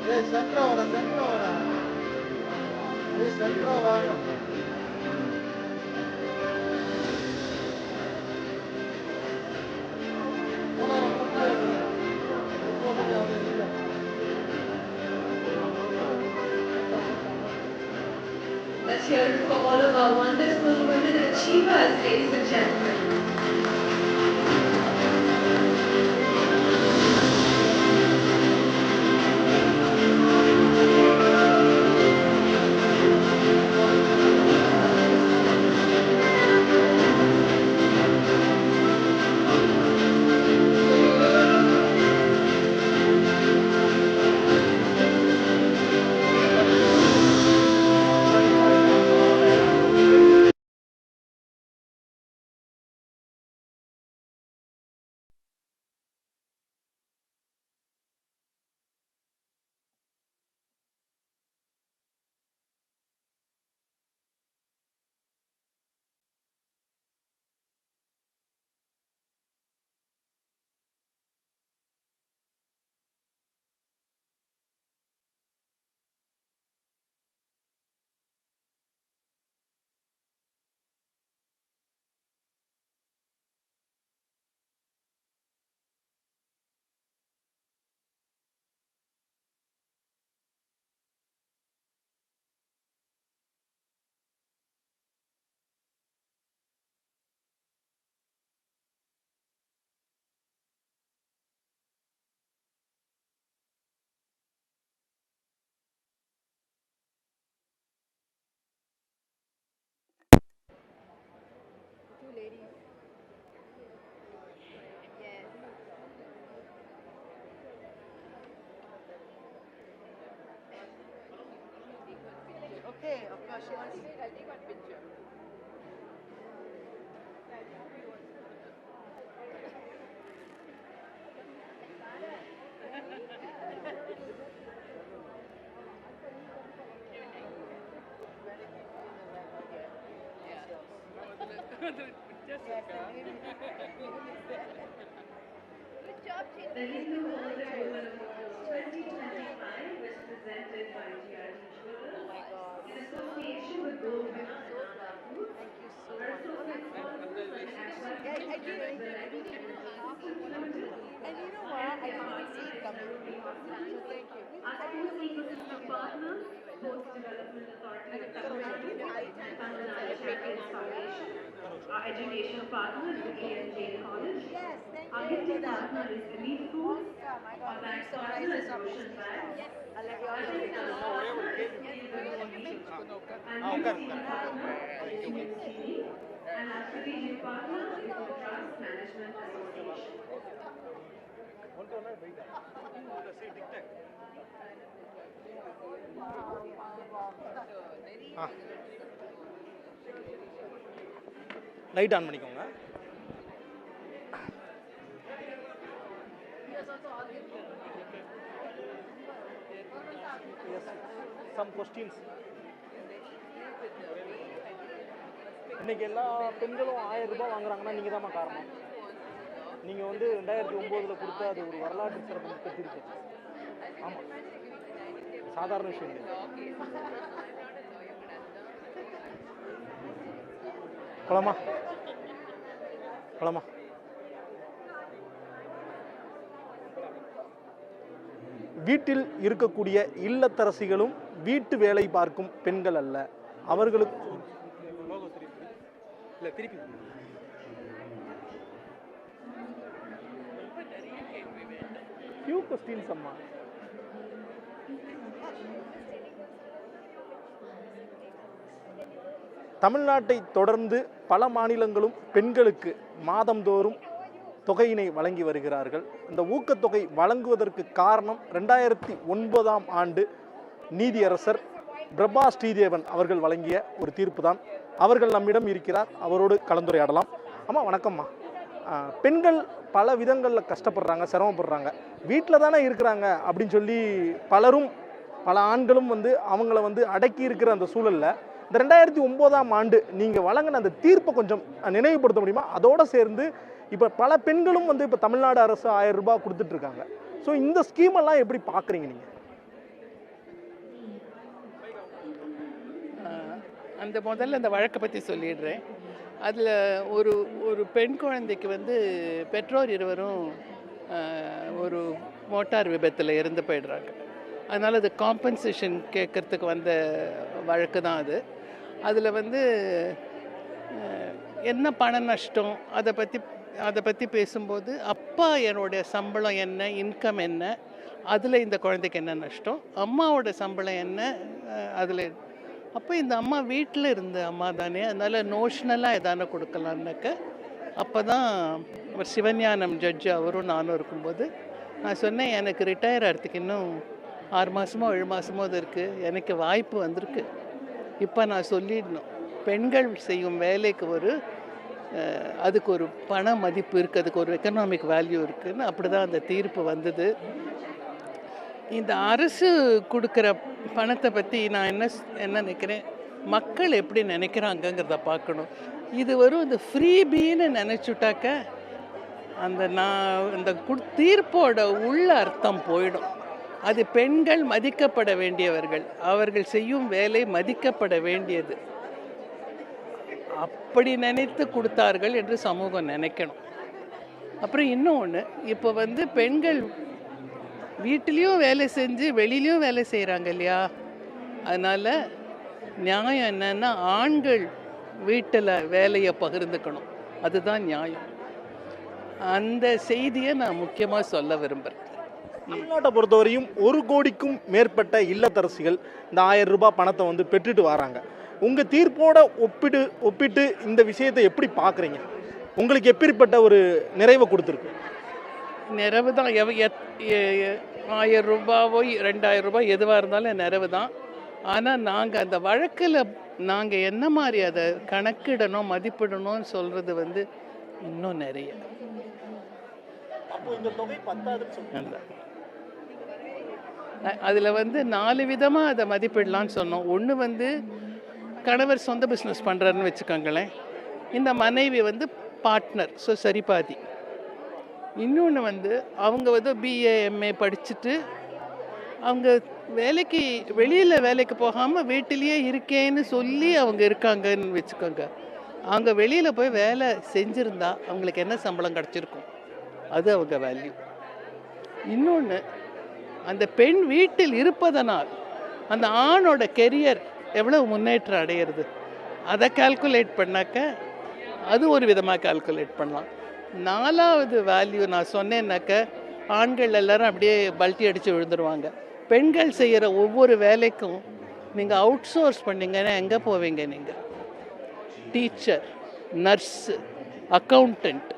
Let's hear it for all of our wonderful women achievers, ladies and gentlemen. Okay, of course she wants to take one picture. The Hindu Award Women Awards 2025 was presented by GRT Jewelers in association with Govt and Awardee. Our associate sponsors and advertisers And you know what? I didn't see it coming. So thank you. Our sports ecosystem partners, Sports Development Authority of Tamil Nadu and Tamil Nadu Champions Foundation. Our education partner is the KNJ College. Our gifting partner is Elite Foods. Our bank partner is Ocean Bank. Our gifting partner is and our gifting partner is USTV. And our strategic partner is the Trust Management Association. Light on பண்ணிக்கோங்க. Some questions. இன்னைக்கு எல்லா பெண்களும் 1000 ரூபாய் வாங்குறாங்கன்னா நீங்கள் தான் காரணம். நீங்கள் வந்து 2009 கொடுத்த அது ஒரு வரலாற்று சிறப்பு பெற்றிருக்கு. ஆமாம், சாதாரண விஷயம் இல்லை. பழமா பழமா வீட்டில் இருக்கக்கூடிய இல்லத்தரசிகளும் வீட்டு வேலை பார்க்கும் பெண்கள் அல்ல, அவர்களுக்கு few questions அம்மா. தமிழ்நாட்டை தொடர்ந்து பல மாநிலங்களும் பெண்களுக்கு மாதந்தோறும் தொகையினை வழங்கி வருகிறார்கள். இந்த ஊக்கத்தொகை வழங்குவதற்கு காரணம் 2009ஆம் ஆண்டு நீதியரசர் பிரபா ஸ்ரீதேவன் அவர்கள் வழங்கிய ஒரு தீர்ப்பு தான். அவர்கள் நம்மிடம் இருக்கிறார், அவரோடு கலந்துரையாடலாம். அம்மா வணக்கம்மா. பெண்கள் பல விதங்களில் கஷ்டப்படுறாங்க, சிரமப்படுறாங்க, வீட்டில் தானே இருக்கிறாங்க அப்படின்னு சொல்லி பலரும் பல ஆண்களும் வந்து அவங்கள வந்து அடக்கி இருக்கிற அந்த சூழலில் இந்த 2009ஆம் ஆண்டு நீங்கள் வழங்கின அந்த தீர்ப்பை கொஞ்சம் நினைவுபடுத்த முடியுமா? அதோடு சேர்ந்து இப்போ பல பெண்களும் வந்து இப்போ தமிழ்நாடு அரசு 1000 ரூபாய் கொடுத்துட்ருக்காங்க. ஸோ இந்த ஸ்கீமெல்லாம் எப்படி பார்க்குறீங்க நீங்கள்? அந்த முதல்ல அந்த வழக்கை பற்றி சொல்லிடுறேன். அதில் ஒரு பெண் குழந்தைக்கு வந்து பெற்றோர் இருவரும் ஒரு மோட்டார் விபத்தில் இறந்து போயிடுறாங்க. அதனால் அது காம்பன்சேஷன் கேட்குறதுக்கு வந்த வழக்கு தான் அது. அதில் வந்து என்ன பண நஷ்டம் அதை பற்றி பேசும்போது அப்பா என்னுடைய சம்பளம் என்ன, இன்கம் என்ன, அதில் இந்த குழந்தைக்கு என்ன நஷ்டம், அம்மாவோட சம்பளம் என்ன, அதில் அப்போ இந்த அம்மா வீட்டில் இருந்த அம்மா தானே, அதனால் நோஷனலாக எதான கொடுக்கலான்னாக்க அப்போ தான் ஒரு சிவஞானம் ஜட்ஜு அவரும் நானும் இருக்கும்போது நான் சொன்னேன், எனக்கு ரிட்டையர் ஆகிறதுக்கு இன்னும் 6 மாதமோ 7 மாதமோ அது இருக்குது, எனக்கு வாய்ப்பு வந்திருக்கு, இப்போ நான் சொல்லிடணும் பெண்கள் செய்யும் வேலைக்கு அதுக்கு ஒரு பண மதிப்பு இருக்குது, அதுக்கு ஒரு எக்கனாமிக் வேல்யூ இருக்குதுன்னு. அப்படி தான் அந்த தீர்ப்பு வந்தது. இந்த அரசு கொடுக்குற பணத்தை பற்றி நான் என்ன நினைக்கிறேன், மக்கள் எப்படி நினைக்கிறாங்கங்கிறத பார்க்கணும். இது இந்த ஃப்ரீபீன்னு நினச்சுட்டாக்க அந்த தீர்ப்போட உள்ள அர்த்தம் போயிடும். அது பெண்கள் மதிக்கப்பட வேண்டியவர்கள், அவர்கள் செய்யும் வேலை மதிக்கப்பட வேண்டியது, அப்படி நினைத்து கொடுத்தார்கள் என்று சமூகம் நினைக்கணும். அப்புறம் இன்னொன்று, இப்போ பெண்கள் வீட்டிலையும் வேலை செஞ்சு வெளியிலையும் வேலை செய்கிறாங்க இல்லையா, அதனால் நியாயம் என்னன்னா ஆண்கள் வீட்டில் வேலையை பகிர்ந்துக்கணும், அதுதான் நியாயம். அந்த செய்தியை நான் முக்கியமாக சொல்ல விரும்புகிறேன். தமிழ்நாட்டை பொறுத்தவரையும் 1 கோடிக்கும் மேற்பட்ட இல்லத்தரசிகள் இந்த 1000 ரூபாய் பணத்தை பெற்றுட்டு வராங்க. உங்கள் தீர்ப்போட ஒப்பிட்டு இந்த விஷயத்தை எப்படி பார்க்குறீங்க? உங்களுக்கு எப்படிப்பட்ட ஒரு நிறைவை கொடுத்துருக்கு? நிறைவு தான். 1000 ரூபாவோ 2000 ரூபாய் எதுவாக இருந்தாலும் நிறைவு தான். ஆனால் நாங்கள் அந்த வழக்கில் நாங்கள் என்ன மாதிரி அதை கணக்கிடணும் மதிப்பிடணும்னு சொல்கிறது இன்னும் நிறைய. அதில் 4 விதமாக அதை மதிப்பிடலான்னு சொன்னோம். ஒன்று கணவர் சொந்த பிஸ்னஸ் பண்ணுறாருன்னு வச்சுக்கோங்களேன், இந்த மனைவி பார்ட்னர், ஸோ சரிபாதி. இன்னொன்று அவங்க பிஏ எம்ஏ படிச்சுட்டு அவங்க வெளியில் வேலைக்கு போகாமல் வீட்டிலேயே இருக்கேன்னு சொல்லி அவங்க இருக்காங்கன்னு வச்சுக்கோங்க. அவங்க வெளியில் போய் வேலை செஞ்சுருந்தா அவங்களுக்கு என்ன சம்பளம் கிடச்சிருக்கும், அது அவங்க வேல்யூ. இன்னொன்று, அந்த பெண் வீட்டில் இருப்பதனால் அந்த ஆணோட கெரியர் எவ்வளோ முன்னேற்றம் அடையிறது, அதை கால்குலேட் பண்ணாக்க அது ஒரு விதமாக கால்குலேட் பண்ணலாம். 4வது வேல்யூ நான் சொன்னேன்னாக்க, ஆண்கள் எல்லாரும் அப்படியே பல்ட்டி அடித்து விழுந்துருவாங்க. பெண்கள் செய்கிற ஒவ்வொரு வேலைக்கும் நீங்கள் அவுட் சோர்ஸ் பண்ணிங்கன்னா எங்கே போவீங்க? நீங்கள் டீச்சர், நர்ஸு, அக்கௌண்டண்ட்,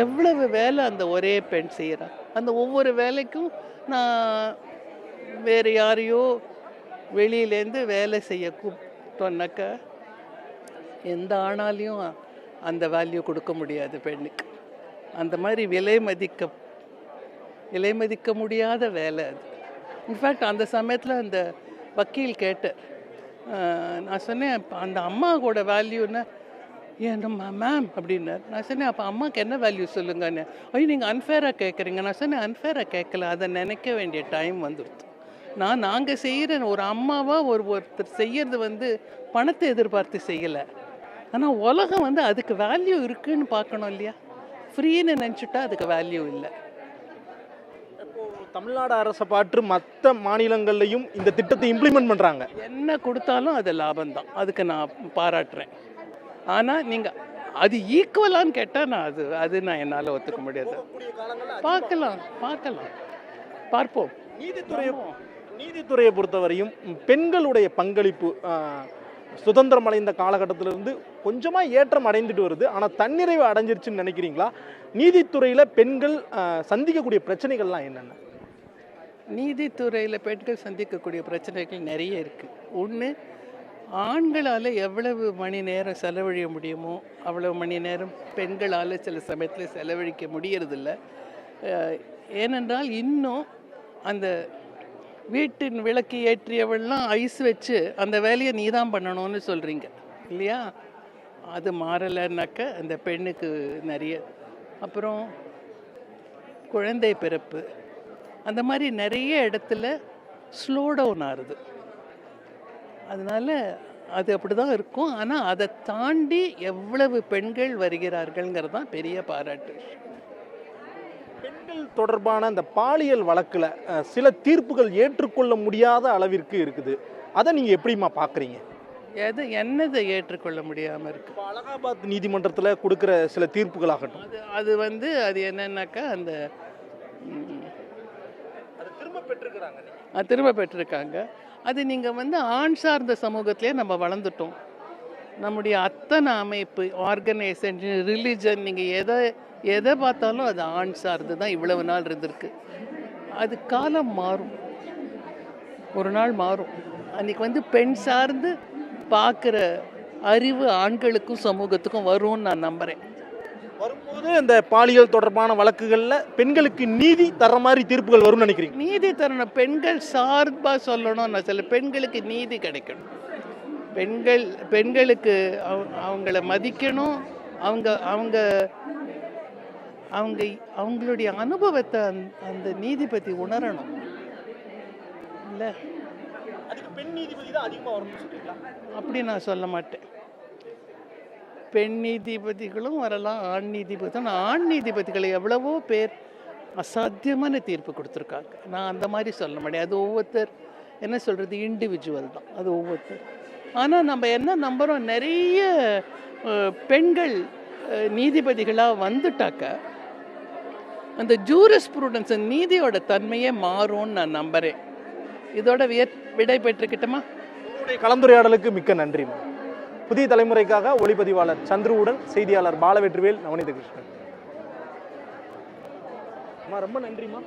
எவ்வளவு வேலை அந்த ஒரே பெண் செய்கிறா. அந்த ஒவ்வொரு வேலைக்கும் நான் வேறு யாரையோ வெளியிலேருந்து வேலை செய்ய கூப்பிட்டோன்னாக்கா எந்த ஆணாலையும் அந்த வேல்யூ கொடுக்க முடியாது பெண்ணுக்கு. அந்த மாதிரி விலை மதிக்க முடியாத வேலை அது. இன்ஃபேக்ட் அந்த சமயத்தில் அந்த வக்கீல் கேட்டார், நான் சொன்னேன் அந்த அம்மாவோட வேல்யூன்னா நம்ம மேம் அப்படின்னார். நான் சொன்னேன் அப்போ அம்மாவுக்கு என்ன வேல்யூ சொல்லுங்கன்னு. ஐயோ நீங்கள் அன்ஃபேராக கேட்குறீங்க. நான் சொன்னேன் அன்ஃபேராக கேட்கல, அதை நினைக்க வேண்டிய டைம் வந்துடுது. நாங்கள் செய்கிற ஒரு அம்மாவாக ஒருத்தர் செய்கிறது பணத்தை எதிர்பார்த்து செய்யலை. ஆனால் உலகம் அதுக்கு வேல்யூ இருக்குன்னு பார்க்கணும் இல்லையா? ஃப்ரீன்னு நினச்சிட்டா அதுக்கு வேல்யூ இல்லை. தமிழ்நாடு அரசை பாற்று மற்ற மாநிலங்கள்லையும் இந்த திட்டத்தை இம்ப்ளிமெண்ட் பண்ணுறாங்க. என்ன கொடுத்தாலும் அது லாபம்தான், அதுக்கு நான் பாராட்டுறேன். ஆனால் நீங்கள் அது ஈக்குவலான்னு கேட்டால் நான் என்னால் ஒத்துக்க முடியாது. பார்ப்போம். நீதித்துறையை பொறுத்தவரையும் பெண்களுடைய பங்களிப்பு சுதந்திரம் அடைந்த காலகட்டத்திலிருந்து கொஞ்சமாக ஏற்றம் அடைந்துட்டு வருது. ஆனால் தன்னிறைவு அடைஞ்சிருச்சுன்னு நினைக்கிறீங்களா? நீதித்துறையில் பெண்கள் சந்திக்கக்கூடிய பிரச்சனைகள்லாம் என்னென்ன? நீதித்துறையில் பெண்கள் சந்திக்கக்கூடிய பிரச்சனைகள் நிறைய இருக்குது. ஒன்று, ஆண்களால் எவ்வளவு மணி நேரம் செலவழிக்க முடியுமோ அவ்வளவு மணி நேரம் பெண்களால் சில சமயத்தில் செலவழிக்க முடியறதில்ல. ஏனென்றால் இன்னும் அந்த வீட்டின் விளக்கு ஏற்றியவள்லாம் ஐஸ் வச்சு அந்த வேலையை நீ தான் பண்ணணும்னு சொல்கிறீங்க இல்லையா? அது மாறலைன்னாக்க அந்த பெண்ணுக்கு நிறைய. அப்புறம் குழந்தை பிறப்பு, அந்த மாதிரி நிறைய இடத்துல ஸ்லோ டவுன் ஆகுது. அதனால் அது அப்படி தான் இருக்கும். ஆனால் அதை தாண்டி எவ்வளவு பெண்கள் வருகிறார்கள்ங்கிறது தான் பெரிய பாராட்டு. பெண்கள் தொடர்பான இந்த பாலியல் வழக்கில் சில தீர்ப்புகள் ஏற்றுக்கொள்ள முடியாத அளவிற்கு இருக்குது. அதை நீங்கள் எப்படிமா பார்க்குறீங்க? என்னதை ஏற்றுக்கொள்ள முடியாமல் இருக்கு? அலகாபாத் நீதிமன்றத்தில் கொடுக்குற சில தீர்ப்புகளாகட்டும், அது என்னன்னாக்கா அந்த திரும்ப பெற்றிருக்காங்க. அது நீங்கள் ஆண் சார்ந்த சமூகத்திலே நம்ம வளர்ந்துட்டோம். நம்முடைய அத்தனை அமைப்பு, ஆர்கனைசேஷன், ரிலிஜன், நீங்கள் எதை பார்த்தாலும் அது ஆண் சார்ந்து தான் இவ்வளவு நாள் இருந்திருக்கு. அது காலம் மாறும், ஒரு நாள் மாறும். அன்றைக்கி பெண் சார்ந்து பார்க்குற அறிவு ஆண்களுக்கும் சமூகத்துக்கும் வரும்னு நான் நம்புகிறேன். வரும்போது இந்த பாலியல் தொடர்பான வழக்குகளில் பெண்களுக்கு நீதி தர மாதிரி தீர்ப்புகள் வரும்னு நினைக்கிறீங்க? நீதி தரணும், பெண்கள் சார்பாக சொல்லணும். நான் சொல்ல பெண்களுக்கு நீதி கிடைக்கணும். பெண்களுக்கு அவங்கள மதிக்கணும். அவங்களுடைய அனுபவத்தை அந்த நீதிபதி உணரணும். இல்லை பெண் நீதிபதி தான் அதிகமாக வரும்னு சொல்றீங்களா? அப்படி நான் சொல்ல மாட்டேன். பெண் நீதிபதிகளும் வரலாம், ஆண் நீதிபதி. ஆண் நீதிபதிகளை எவ்வளவோ பேர் அசாத்தியமான தீர்ப்பு கொடுத்துருக்காங்க. நான் அந்த மாதிரி சொல்ல மாட்டேன். அது ஒவ்வொருத்தர் என்ன சொல்கிறது, இண்டிவிஜுவல் தான் அது ஒவ்வொருத்தர். ஆனால் நம்ம என்ன நம்புகிறோம், நிறைய பெண்கள் நீதிபதிகளாக வந்துட்டாக்க அந்த ஜூரிஸ்ப்ரூடன்ஸ், நீதியோட தன்மையே மாறும்னு நான் நம்புகிறேன். இதோட விடை பெற்றுக்கிட்டோமா? உங்களுடைய கலந்துரையாடலுக்கு மிக்க நன்றி. புதிய தலைமுறைக்காக ஒளிப்பதிவாளர் சந்துருவுடன் செய்தியாளர் பாலவெற்றிவேல், நவநீத கிருஷ்ணன். ரொம்ப நன்றிமா.